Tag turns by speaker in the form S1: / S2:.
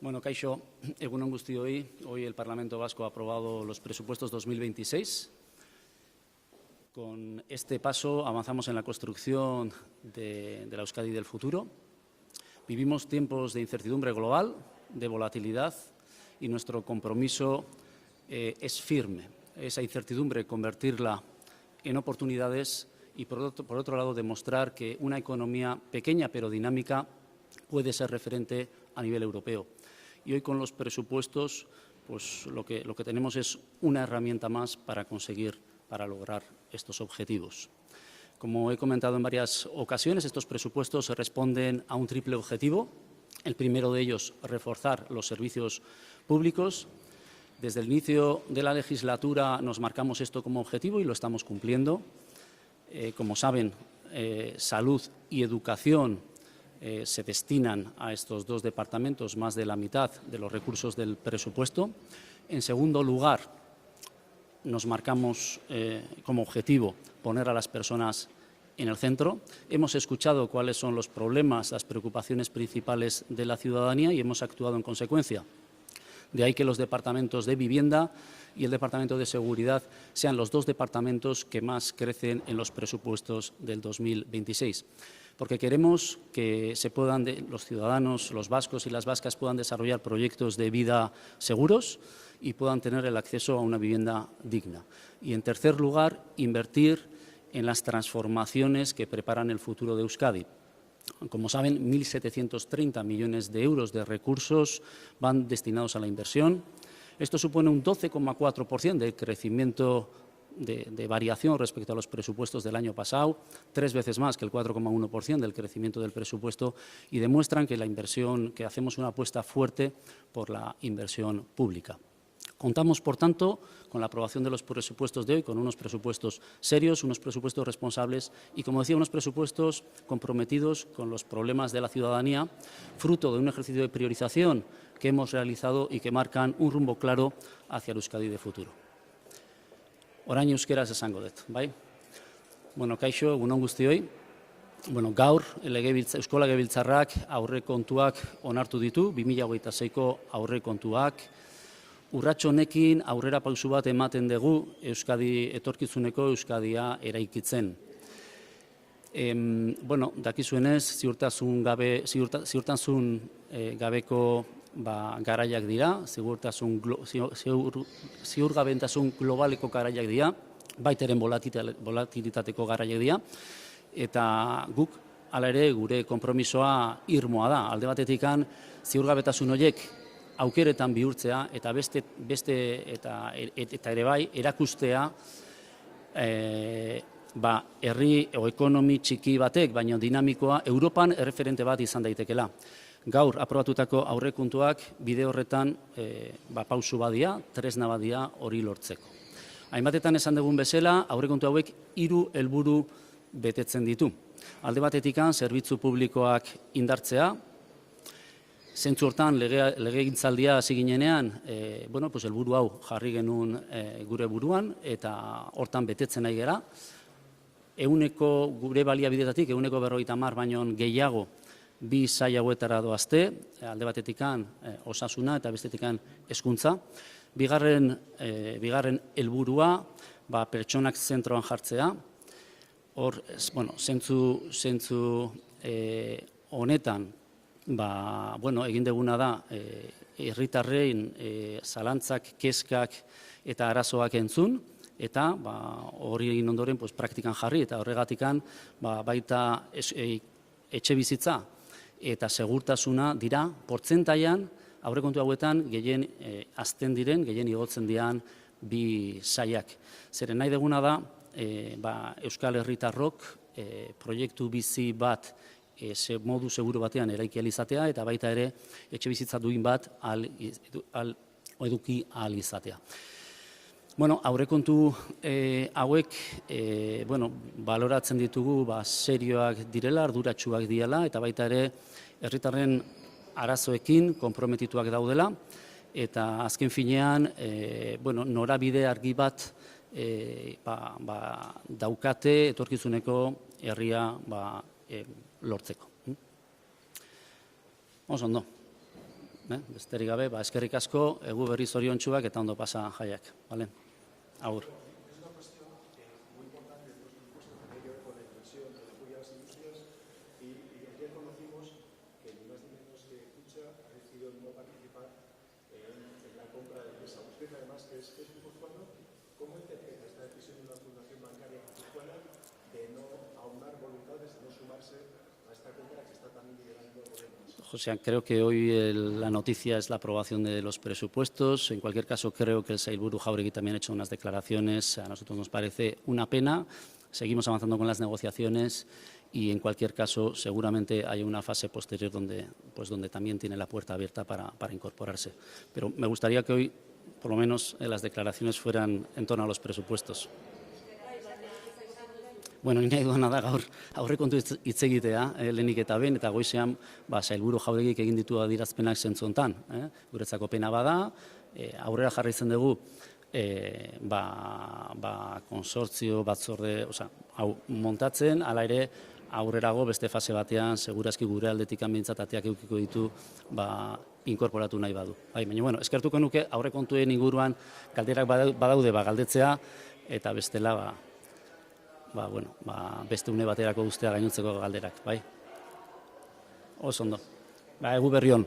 S1: Bueno, kaixo, egun on guztioi. Hoy el Parlamento Vasco ha aprobado los presupuestos 2026. Con este paso avanzamos en la construcción de la Euskadi del futuro. Vivimos tiempos de incertidumbre global, de volatilidad, y nuestro compromiso es firme. Esa incertidumbre convertirla en oportunidades y, por otro lado, demostrar que una economía pequeña pero dinámica puede ser referente a nivel europeo. Y hoy con los presupuestos, pues lo que tenemos es una herramienta más para lograr estos objetivos. Como he comentado en varias ocasiones, estos presupuestos responden a un triple objetivo. El primero de ellos, reforzar los servicios públicos. Desde el inicio de la legislatura nos marcamos esto como objetivo y lo estamos cumpliendo. Como saben, salud y educación se destinan a estos dos departamentos más de la mitad de los recursos del presupuesto. En segundo lugar, nos marcamos como objetivo poner a las personas en el centro. Hemos escuchado cuáles son los problemas, las preocupaciones principales de la ciudadanía y hemos actuado en consecuencia. De ahí que los departamentos de vivienda y el departamento de seguridad sean los dos departamentos que más crecen en los presupuestos del 2026. Porque queremos que los ciudadanos, los vascos y las vascas puedan desarrollar proyectos de vida seguros y puedan tener el acceso a una vivienda digna. Y en tercer lugar, invertir en las transformaciones que preparan el futuro de Euskadi. Como saben, 1.730 millones de euros de recursos van destinados a la inversión. Esto supone un 12,4% de crecimiento de variación respecto a los presupuestos del año pasado, 3 veces más que el 4,1% del crecimiento del presupuesto, y demuestran que que hacemos una apuesta fuerte por la inversión pública. Contamos, por tanto, con la aprobación de los presupuestos de hoy, con unos presupuestos serios, unos presupuestos responsables y, como decía, unos presupuestos comprometidos con los problemas de la ciudadanía, fruto de un ejercicio de priorización que hemos realizado y que marcan un rumbo claro hacia el Euskadi de futuro. Orain euskeraz esango dut, bai? Bueno, kaixo, egun on guztioi. Bueno, gaur Eusko Legebiltzarrak aurrekontuak onartu ditu, 2026ko aurrekontuak. Urrats honekin aurrera pausu bat ematen dugu etorkizuneko Euskadia eraikitzen. Bueno, dakizuenez, ziurtasun gabeko garaiak dira, ziurgabentasun globaleko garaiak dira, baiteren volatilitateko garaiak dira, eta guk, hala ere, gure konpromisoa irmoa da. Alde batetik ziurgabetasun horiek aukeretan bihurtzea eta ere bai erakustea herri o ekonomi txiki batek, baina dinamikoa, Europan erreferente bat izan daitekela. Gaur aprobatutako aurrekontuak bide horretan pausu badia, tresna badia hori lortzeko. Hainbatetan esan dugun bezala, aurrekontu hauek 3 helburu betetzen ditu. Alde batetik zerbitzu publikoak indartzea. Zentzu hortan legegintzaldia hasi ginenean, helburu hau jarri genuen gure buruan eta hortan betetzen nahi gara. Gure baliabidetatik 50% baino gehiago bi sail hauetara doazte, alde batetik osasuna eta bestetik hezkuntza. Bigarren helburua pertsonak zentroan jartzea. Hor, zentzu honetan, egin duguna da herritarrein zalantzak, kezkak eta arazoak entzun, eta hori egin ondoren praktikan jarri, eta horregatik baita etxebizitza eta segurtasuna dira, portzentaian, aurrekontu hauetan gehien hazten diren, gehien igotzen diren bi sailak. Zeren nahi duguna da, Euskal Herritarrok proiektu bizi bat modu seguru batean eraiki ahal izatea, eta baita ere etxebizitza duin bat eduki ahal izatea. Aurrekontu hauek baloratzen ditugu serioak direla, arduratsuak direla, eta baita ere herritarren arazoekin konprometituak daudela, eta azken finean norabide argi bat daukate etorkizuneko herria lortzeko. Oso ondo. Besterik gabe, eskerrik asko, egu berri zoriontsuak eta ondo pasa jaiak. Agur.
S2: ¿Cómo interpreta esta decisión de una fundación bancaria guipuzcoana de no aunar voluntades, de no sumarse a esta compra que está también liderando el gobierno?
S1: José, creo que hoy la noticia es la aprobación de los presupuestos. En cualquier caso, creo que el sailburu Jáuregui también ha hecho unas declaraciones. A nosotros nos parece una pena. Seguimos avanzando con las negociaciones y, en cualquier caso, seguramente hay una fase posterior donde también tiene la puerta abierta para incorporarse. Pero me gustaría que hoy, por lo menos, las declaraciones fueran en torno a los presupuestos. Bueno, nahi duena da gaur aurrekontu hitz egitea, lehenik eta behin, eta goizean sailburu Jauregik egin ditu adierazpenak zentzu hontan. Guretzako pena bada, aurrera jarraitzen dugu konsortzio batzorde, hau montatzen, hala ere aurrerago beste fase batean segurazki gure aldetik behintzat ateak edukiko ditu inkorporatu nahi badu. Baina, eskertuko nuke aurrekontuen inguruan galderak badaude galdetzea, eta bestela beste une baterako guztia gainontzeko galderak, bai? Oso ondo. Egu berri on.